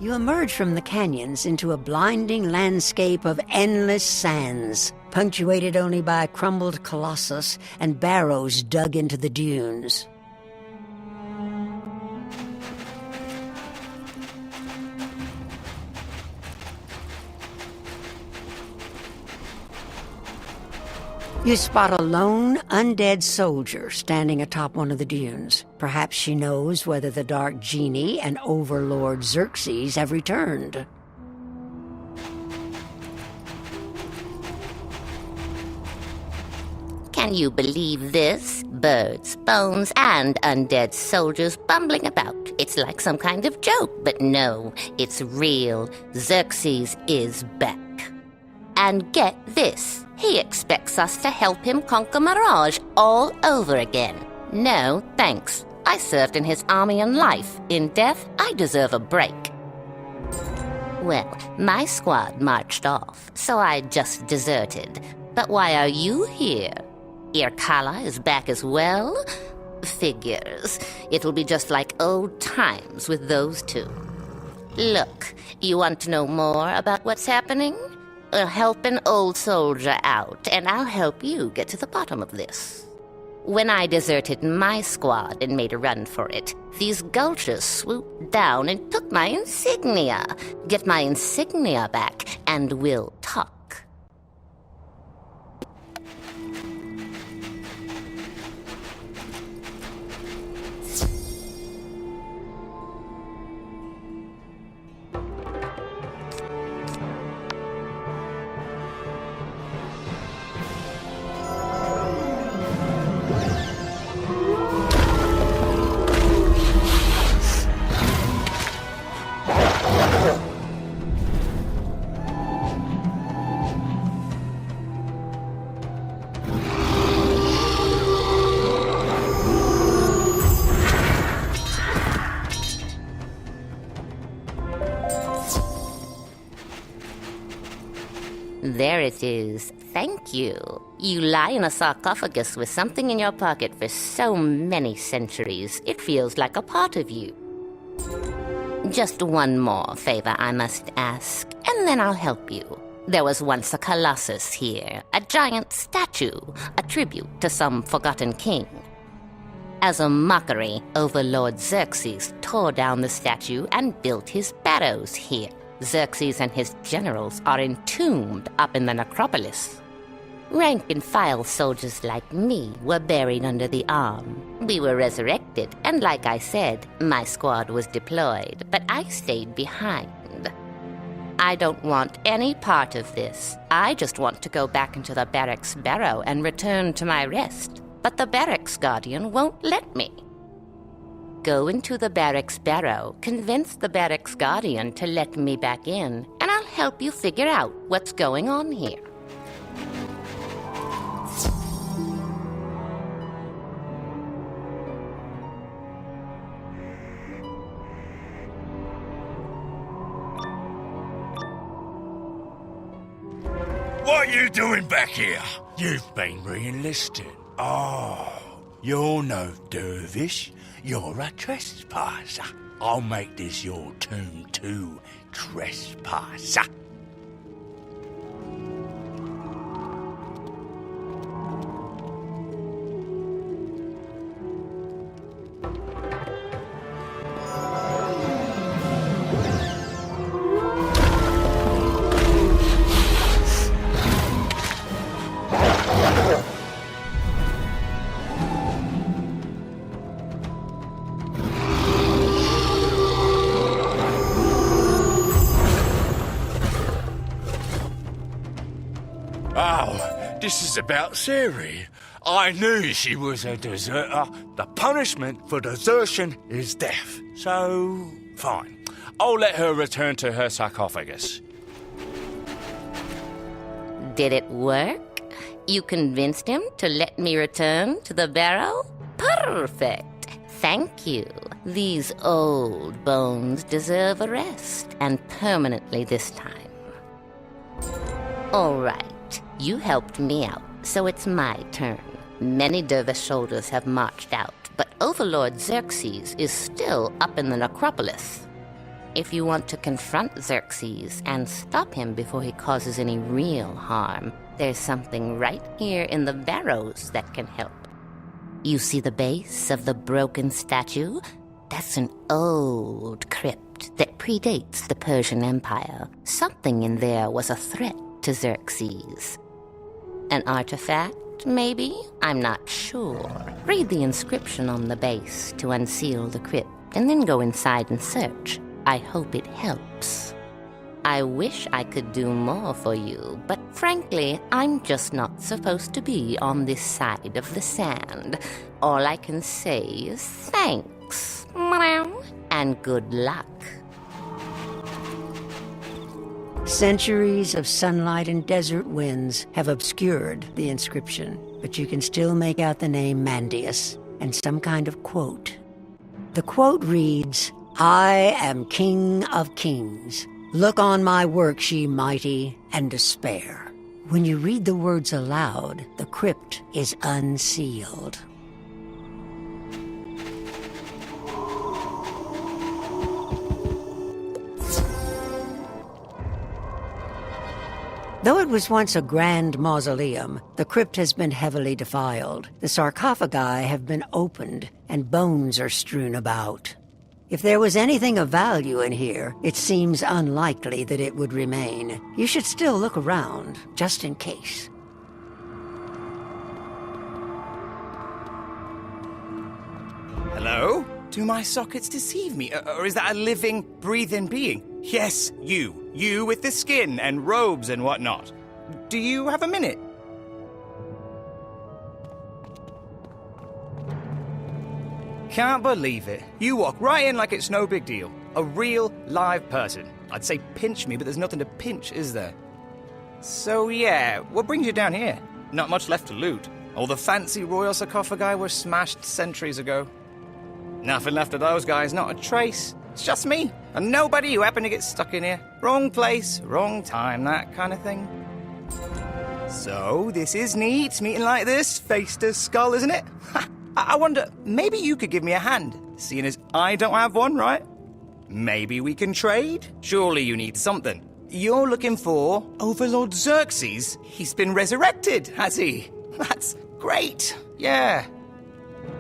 You emerge from the canyons into a blinding landscape of endless sands, punctuated only by a crumbled colossus and barrows dug into the dunes. You spot a lone, undead soldier standing atop one of the dunes. Perhaps she knows whether the Dark Genie and Overlord Xerxes have returned. Can you believe this? Birds, bones, and undead soldiers bumbling about. It's like some kind of joke, but no, it's real. Xerxes is back. And get this, he expects us to help him conquer Mirage all over again. No, thanks. I served in his army in life. In death, I deserve a break. Well, my squad marched off, so I just deserted. But why are you here? Alkali is back as well? Figures. It'll be just like old times with those two. Look, you want to know more about what's happening? Help an old soldier out, and I'll help you get to the bottom of this. When I deserted my squad and made a run for it, these gulchers swooped down and took my insignia. Get my insignia back, and we'll talk. There it is. Thank you. You lie in a sarcophagus with something in your pocket for so many centuries, it feels like a part of you. Just one more favor I must ask, and then I'll help you. There was once a colossus here, a giant statue, a tribute to some forgotten king. As a mockery, Overlord Xerxes tore down the statue and built his Barrows here. Xerxes and his generals are entombed up in the necropolis. Rank-and-file soldiers like me were buried under the arm. We were resurrected, and like I said, my squad was deployed, but I stayed behind. I don't want any part of this. I just want to go back into the barracks barrow and return to my rest. But the barracks guardian won't let me. Go into the barracks barrow, convince the barracks guardian to let me back in, and I'll help you figure out what's going on here. What are you doing back here? You've been re-enlisted. Oh, you're no dervish. You're a trespasser. I'll make this your tomb too, trespasser. Oh, this is about Siri. I knew she was a deserter. The punishment for desertion is death. So, fine. I'll let her return to her sarcophagus. Did it work? You convinced him to let me return to the barrow? Perfect. Thank you. These old bones deserve a rest, and permanently this time. All right. You helped me out, so it's my turn. Many dervish soldiers have marched out, but Overlord Xerxes is still up in the necropolis. If you want to confront Xerxes and stop him before he causes any real harm, there's something right here in the Barrows that can help. You see the base of the broken statue? That's an old crypt that predates the Persian Empire. Something in there was a threat to Xerxes. An artifact, maybe? I'm not sure. Read the inscription on the base to unseal the crypt, and then go inside and search. I hope it helps. I wish I could do more for you, but frankly, I'm just not supposed to be on this side of the sand. All I can say is thanks, and good luck. Centuries of sunlight and desert winds have obscured the inscription, but you can still make out the name Mandius and some kind of quote. The quote reads, "I am King of Kings. Look on my works, ye mighty, and despair." When you read the words aloud, the crypt is unsealed. Though it was once a grand mausoleum, the crypt has been heavily defiled. The sarcophagi have been opened, and bones are strewn about. If there was anything of value in here, it seems unlikely that it would remain. You should still look around, just in case. Hello? Do my sockets deceive me? Or is that a living, breathing being? Yes, you. You with the skin and robes and whatnot. Do you have a minute? Can't believe it. You walk right in like it's no big deal. A real, live person. I'd say pinch me, but there's nothing to pinch, is there? So yeah, what brings you down here? Not much left to loot. All the fancy royal sarcophagi were smashed centuries ago. Nothing left of those guys, not a trace. It's just me, and nobody who happened to get stuck in here. Wrong place, wrong time, that kind of thing. So, this is neat, meeting like this, face to skull, isn't it? I wonder, maybe you could give me a hand, seeing as I don't have one, right? Maybe we can trade? Surely you need something. You're looking for Overlord Xerxes? He's been resurrected, has he? That's great, yeah.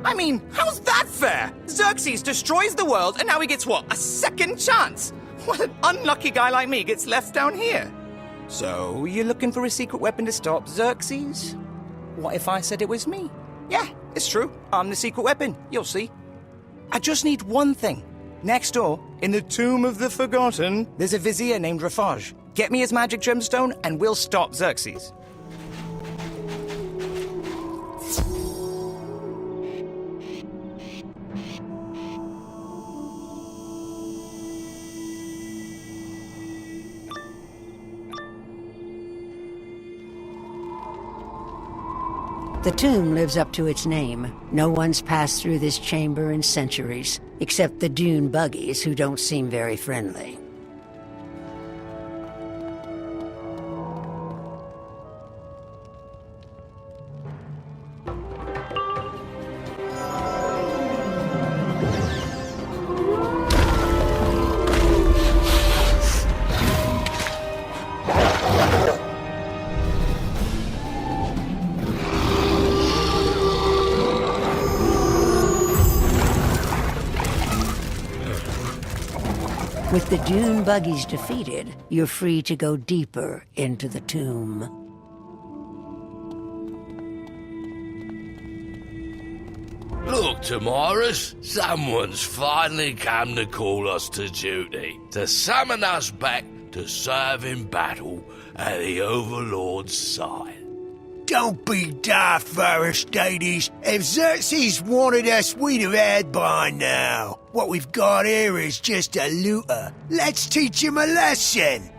I mean, how's that fair? Xerxes destroys the world, and now he gets what? A second chance? What an unlucky guy like me gets left down here. So, you're looking for a secret weapon to stop Xerxes? What if I said it was me? Yeah, it's true. I'm the secret weapon. You'll see. I just need one thing. Next door, in the Tomb of the Forgotten, there's a vizier named Rafaj. Get me his magic gemstone, and we'll stop Xerxes. The tomb lives up to its name. No one's passed through this chamber in centuries, except the dune buggies who don't seem very friendly. With the dune buggies defeated, you're free to go deeper into the tomb. Look, Tamaris, someone's finally come to call us to duty, to summon us back to serve in battle at the Overlord's side. Don't be daft, Aristides. If Xerxes wanted us, we'd have had by now. What we've got here is just a looter. Let's teach him a lesson.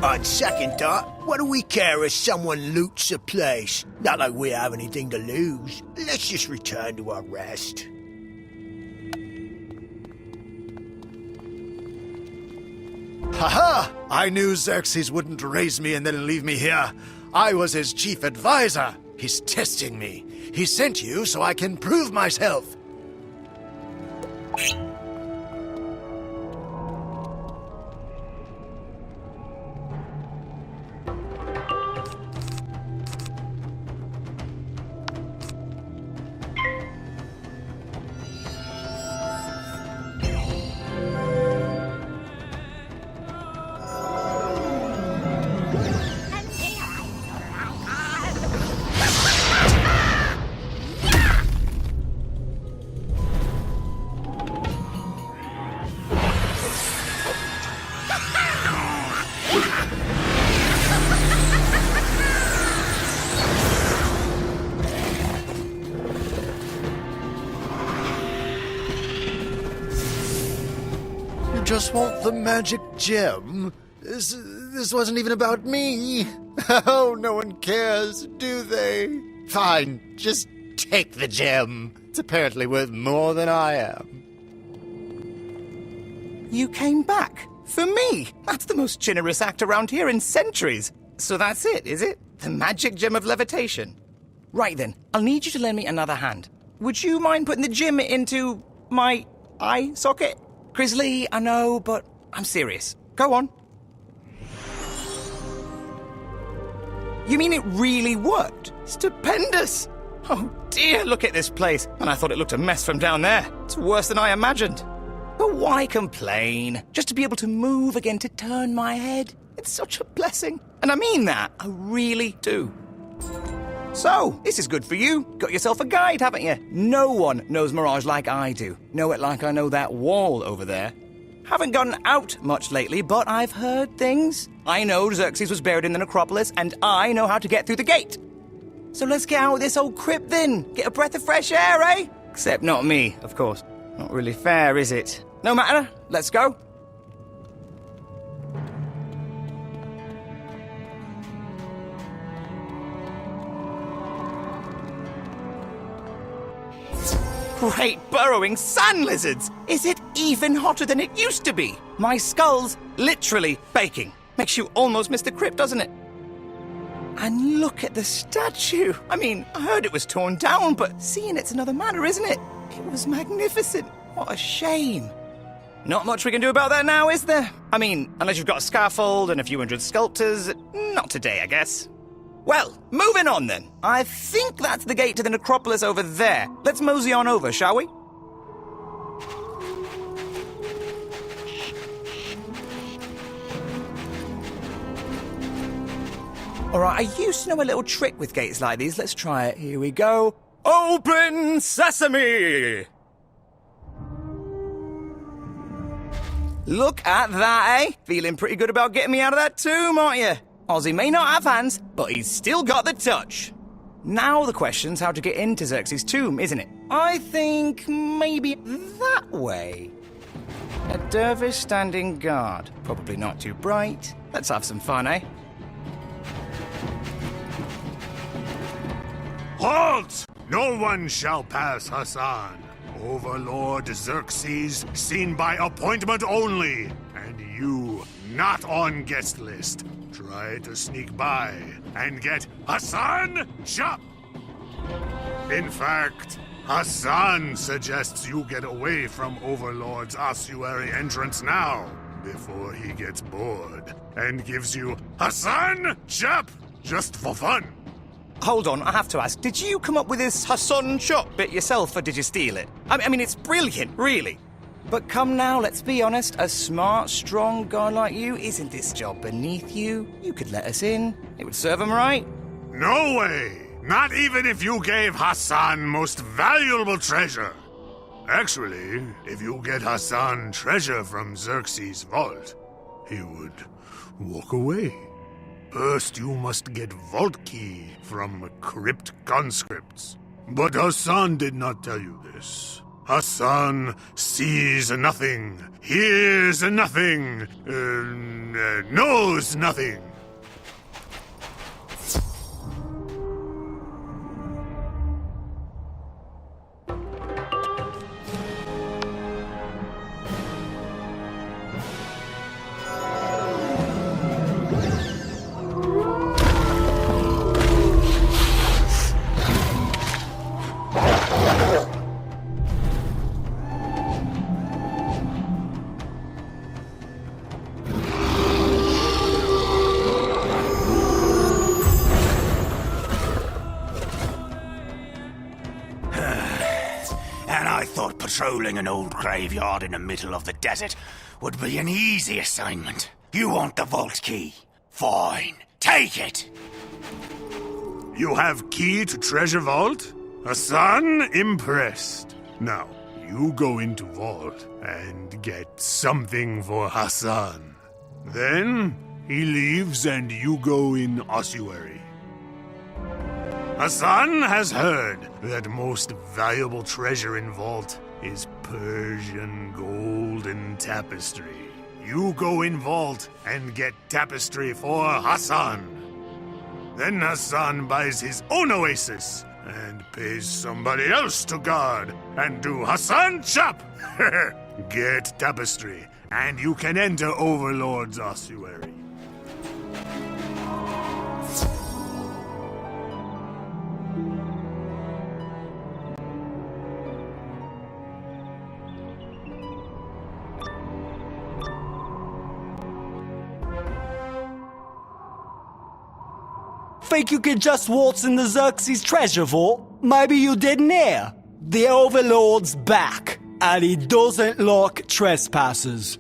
On second thought, what do we care if someone loots a place? Not like we have anything to lose. Let's just return to our rest. Haha! I knew Xerxes wouldn't raise me and then leave me here. I was his chief advisor. He's testing me. He sent you so I can prove myself. Just want the magic gem. This wasn't even about me. Oh, no one cares, do they? Fine, just take the gem. It's apparently worth more than I am. You came back? For me? That's the most generous act around here in centuries. So that's it, is it? The magic gem of levitation. Right then, I'll need you to lend me another hand. Would you mind putting the gem into my eye socket? Grizzly, I know, but I'm serious. Go on. You mean it really worked? Stupendous! Oh dear, look at this place. And I thought it looked a mess from down there. It's worse than I imagined. But why complain? Just to be able to move again, to turn my head. It's such a blessing. And I mean that. I really do. So, this is good for you. Got yourself a guide, haven't you? No one knows Mirage like I do. Know it like I know that wall over there. Haven't gotten out much lately, but I've heard things. I know Xerxes was buried in the necropolis, and I know how to get through the gate. So let's get out of this old crypt then. Get a breath of fresh air, eh? Except not me, of course. Not really fair, is it? No matter. Let's go. Great burrowing sand lizards! Is it even hotter than it used to be? My skull's literally baking. Makes you almost miss the crypt, doesn't it? And look at the statue. I mean, I heard it was torn down, but seeing it's another matter, isn't it? It was magnificent. What a shame. Not much we can do about that now, is there? I mean, unless you've got a scaffold and a few hundred sculptors. Not today, I guess. Well, moving on then. I think that's the gate to the necropolis over there. Let's mosey on over, shall we? Alright, I used to know a little trick with gates like these. Let's try it. Here we go. Open sesame! Look at that, eh? Feeling pretty good about getting me out of that tomb, aren't you? Ozzy may not have hands, but he's still got the touch. Now the question's how to get into Xerxes' tomb, isn't it? I think maybe that way. A dervish standing guard. Probably not too bright. Let's have some fun, eh? Halt! No one shall pass Hassan. Overlord Xerxes, seen by appointment only. And you, not on guest list. Try to sneak by and get Hassan shot. In fact, Hassan suggests you get away from Overlord's ossuary entrance now, before he gets bored, and gives you Hassan Chap just for fun. Hold on, I have to ask, did you come up with this Hassan Chop bit yourself, or did you steal it? I mean, it's brilliant, really. But come now, let's be honest, a smart, strong guy like you, isn't this job beneath you? You could let us in. It would serve him right. No way! Not even if you gave Hassan most valuable treasure. Actually, if you get Hassan treasure from Xerxes' vault, he would walk away. First, you must get vault key from crypt conscripts. But Hassan did not tell you this. Hassan sees nothing, hears nothing, knows nothing. And I thought patrolling an old graveyard in the middle of the desert would be an easy assignment. You want the vault key? Fine. Take it! You have key to treasure vault? Hassan impressed. Now, you go into vault and get something for Hassan. Then, he leaves and you go in ossuary. Hassan has heard that most valuable treasure in vault is Persian golden tapestry. You go in vault and get tapestry for Hassan. Then Hassan buys his own oasis and pays somebody else to guard and do Hassan chop. Get tapestry and you can enter Overlord's ossuary. Think you can just waltz in the Xerxes treasure vault? Maybe you didn't hear. The Overlord's back, and he doesn't like trespassers.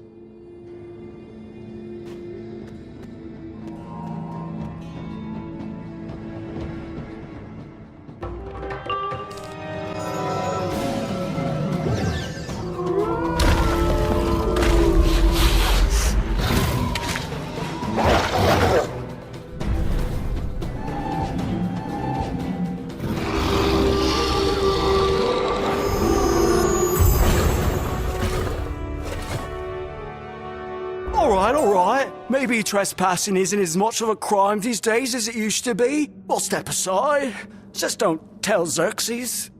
Alright. Maybe trespassing isn't as much of a crime these days as it used to be. We'll step aside. Just don't tell Xerxes.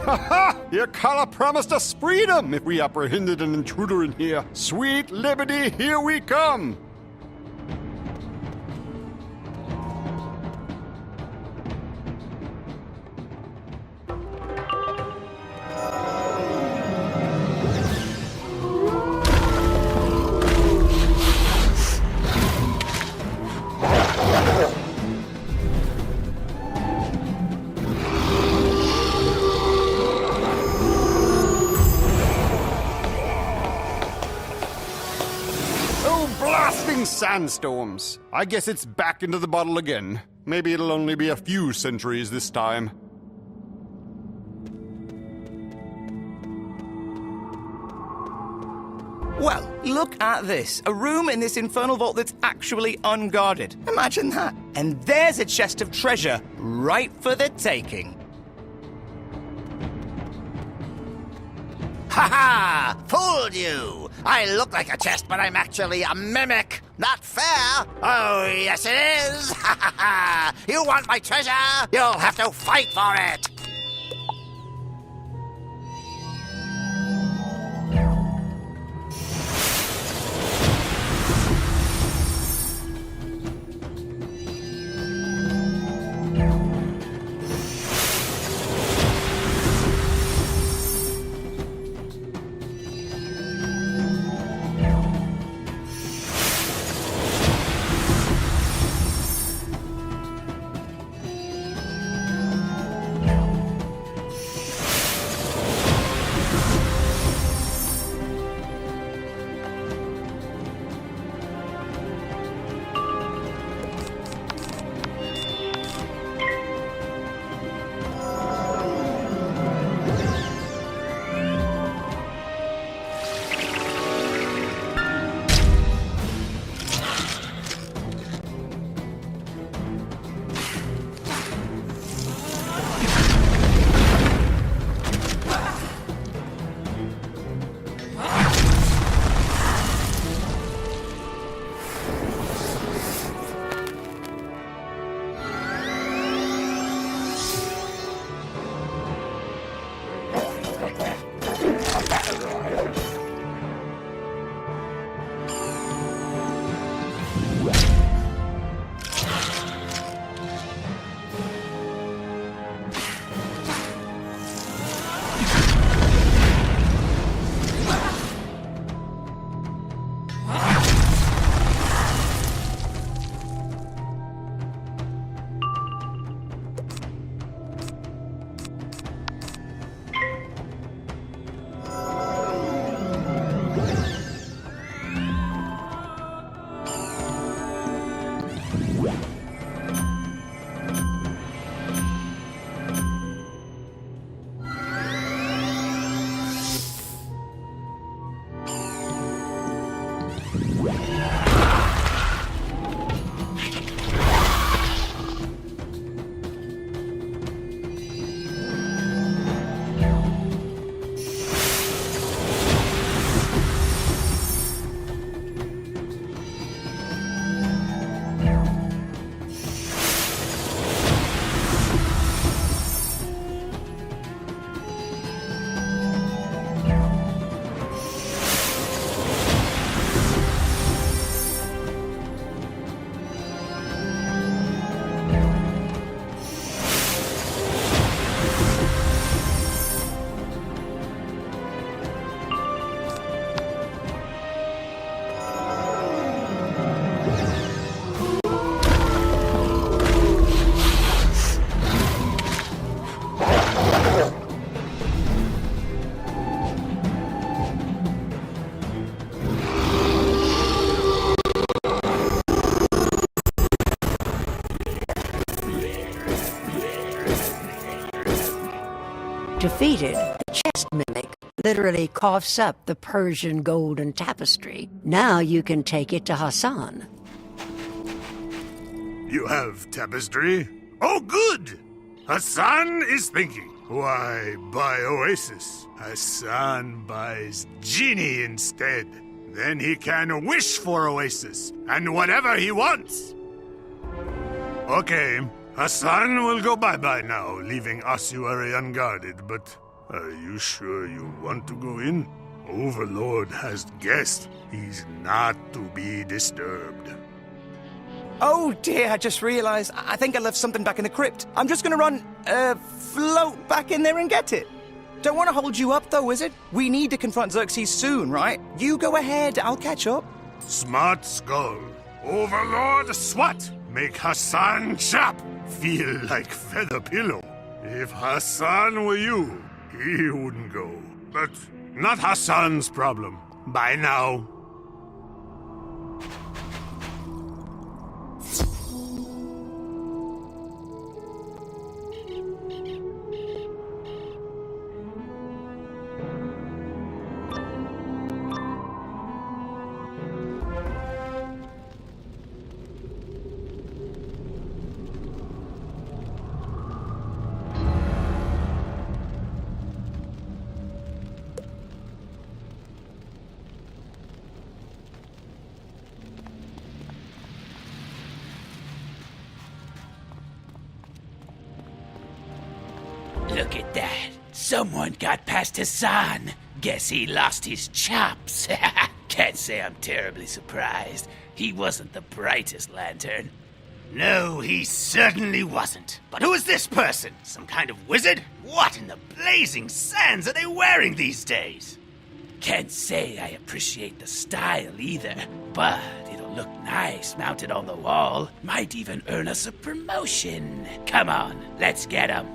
Ha! Alkali promised us freedom if we apprehended an intruder in here. Sweet liberty, here we come! Sandstorms. I guess it's back into the bottle again. Maybe it'll only be a few centuries this time. Well, look at this. A room in this infernal vault that's actually unguarded. Imagine that. And there's a chest of treasure right for the taking. Ha ha! Fooled you! I look like a chest, but I'm actually a mimic. Not fair. Oh, yes it is. Ha ha ha! You want my treasure? You'll have to fight for it. defeated, the chest mimic literally coughs up the Persian golden tapestry. Now you can take it to Hassan. You have tapestry? Oh, good! Hassan is thinking. Why buy Oasis? Hassan buys Genie instead. Then he can wish for Oasis, and whatever he wants. Okay, Hassan will go bye-bye now, leaving ossuary unguarded, but are you sure you want to go in? Overlord has guessed he's not to be disturbed. Oh dear, I just realized. I think I left something back in the crypt. I'm just gonna run, float back in there and get it. Don't want to hold you up though, Wizard. We need to confront Xerxes soon, right? You go ahead, I'll catch up. Smart skull. Overlord SWAT. Make Hassan chop. Feel like feather pillow. If Hassan were you, he wouldn't go. But not Hassan's problem. Bye now. Look at that. Someone got past Hassan. Guess he lost his chops. Can't say I'm terribly surprised. He wasn't the brightest lantern. No, he certainly wasn't. But who is this person? Some kind of wizard? What in the blazing sands are they wearing these days? Can't say I appreciate the style either, but it'll look nice mounted on the wall. Might even earn us a promotion. Come on, let's get him.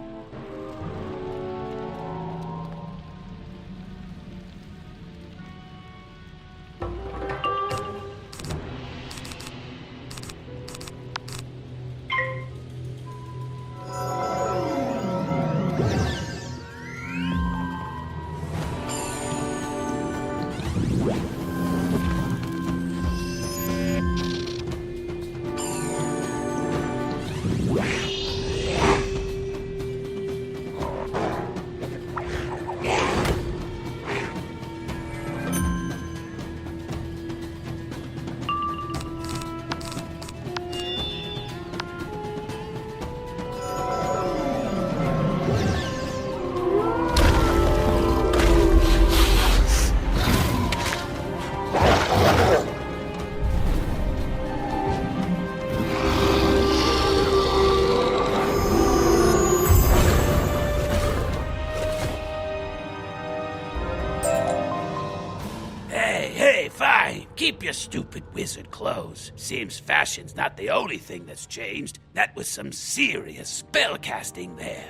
Keep your stupid wizard clothes. Seems fashion's not the only thing that's changed. That was some serious spellcasting there.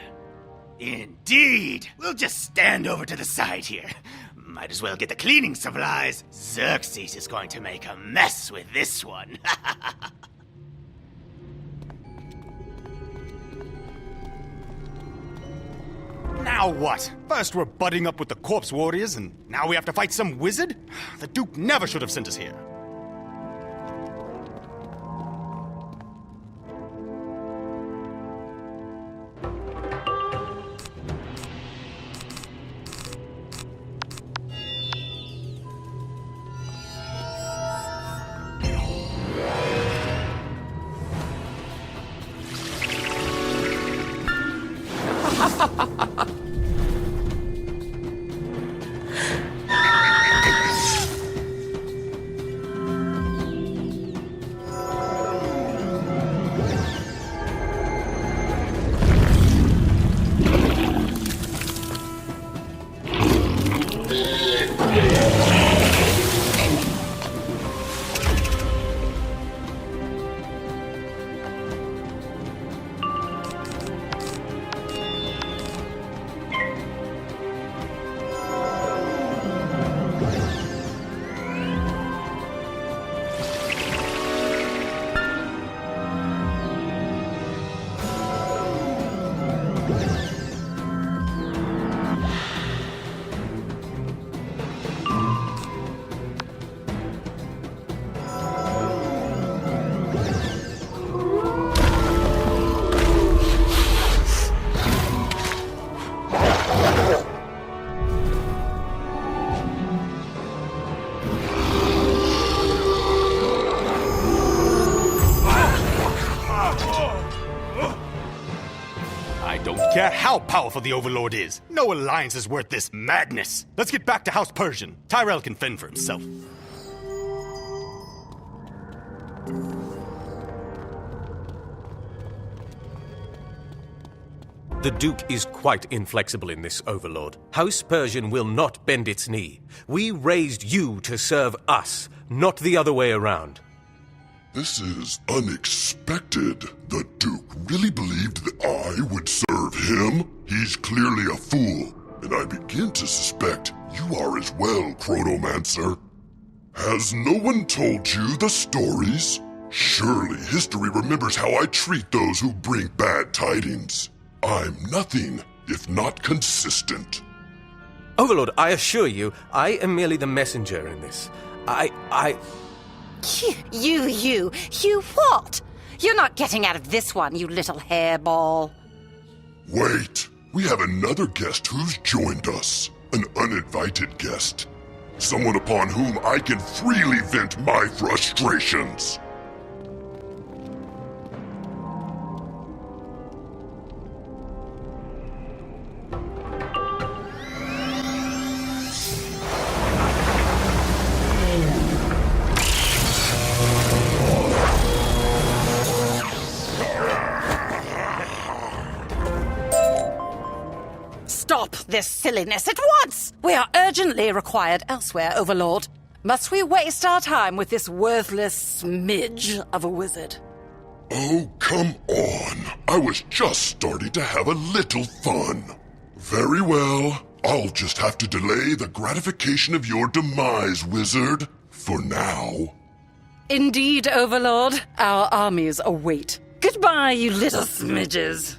Indeed. We'll just stand over to the side here. Might as well get the cleaning supplies. Xerxes is going to make a mess with this one. Now what? First we're butting up with the corpse warriors, and now we have to fight some wizard? The Duke never should have sent us here. how powerful the Overlord is. No alliance is worth this madness. Let's get back to House Persian. Tyrell can fend for himself. The Duke is quite inflexible in this, Overlord. House Persian will not bend its knee. We raised you to serve us, not the other way around. This is unexpected. The Duke really believed that I would serve him? He's clearly a fool, and I begin to suspect you are as well, Chronomancer. Has no one told you the stories? Surely history remembers how I treat those who bring bad tidings. I'm nothing if not consistent. Overlord, I assure you, I am merely the messenger in this. You what? You're not getting out of this one, you little hairball. Wait, we have another guest who's joined us. An uninvited guest. Someone upon whom I can freely vent my frustrations. Stop this silliness at once! We are urgently required elsewhere, Overlord. Must we waste our time with this worthless smidge of a wizard? Oh, come on. I was just starting to have a little fun. Very well. I'll just have to delay the gratification of your demise, wizard. For now. Indeed, Overlord. Our armies await. Goodbye, you little smidges.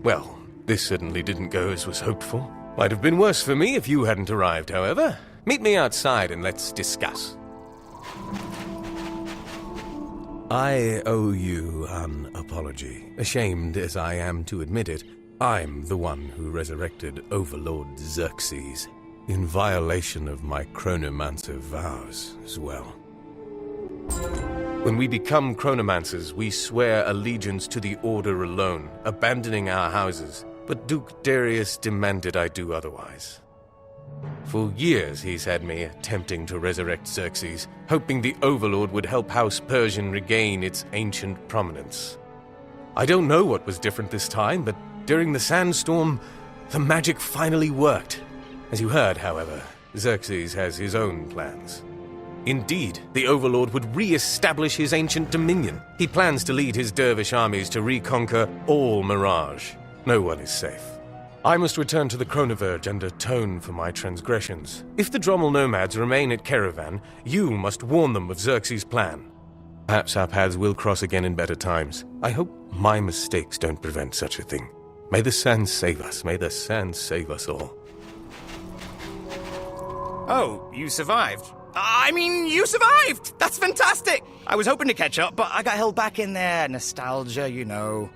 Well, this certainly didn't go as was hoped for. Might have been worse for me if you hadn't arrived, however. Meet me outside and let's discuss. I owe you an apology. Ashamed as I am to admit it, I'm the one who resurrected Overlord Xerxes, in violation of my chronomancer vows as well. When we become chronomancers, we swear allegiance to the Order alone, abandoning our houses. But Duke Darius demanded I do otherwise. For years he's had me attempting to resurrect Xerxes, hoping the Overlord would help House Persian regain its ancient prominence. I don't know what was different this time, but during the sandstorm, the magic finally worked. As you heard, however, Xerxes has his own plans. Indeed, the Overlord would re-establish his ancient dominion. He plans to lead his dervish armies to reconquer all Mirage. No one is safe. I must return to the Chronoverge and atone for my transgressions. If the Drommel nomads remain at Caravan, you must warn them of Xerxes' plan. Perhaps our paths will cross again in better times. I hope my mistakes don't prevent such a thing. May the sands save us. May the sands save us all. Oh, you survived. You survived! That's fantastic! I was hoping to catch up, but I got held back in there. Nostalgia, you know.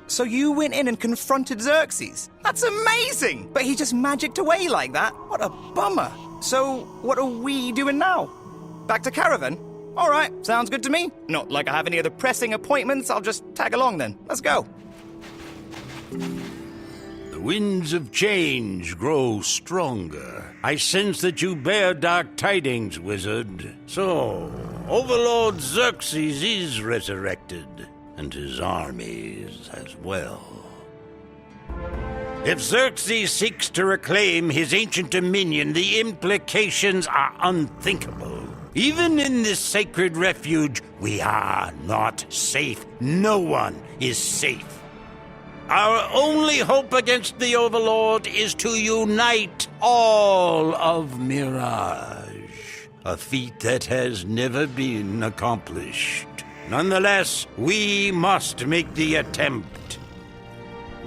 So you went in and confronted Xerxes? That's amazing! But he just magicked away like that? What a bummer. So, what are we doing now? Back to Caravan? Alright, sounds good to me. Not like I have any other pressing appointments, I'll just tag along then. Let's go. The winds of change grow stronger. I sense that you bear dark tidings, wizard. So, Overlord Xerxes is resurrected, and his armies as well. If Xerxes seeks to reclaim his ancient dominion, the implications are unthinkable. Even in this sacred refuge, we are not safe. No one is safe. Our only hope against the Overlord is to unite all of Mirage, a feat that has never been accomplished. Nonetheless, we must make the attempt.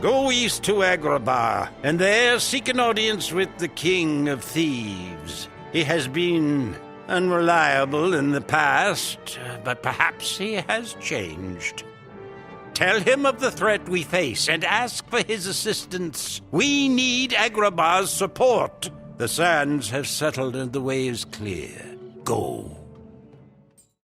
Go east to Agrabah, and there seek an audience with the King of Thieves. He has been unreliable in the past, but perhaps he has changed. Tell him of the threat we face and ask for his assistance. We need Agrabah's support. The sands have settled and the way is clear. Go.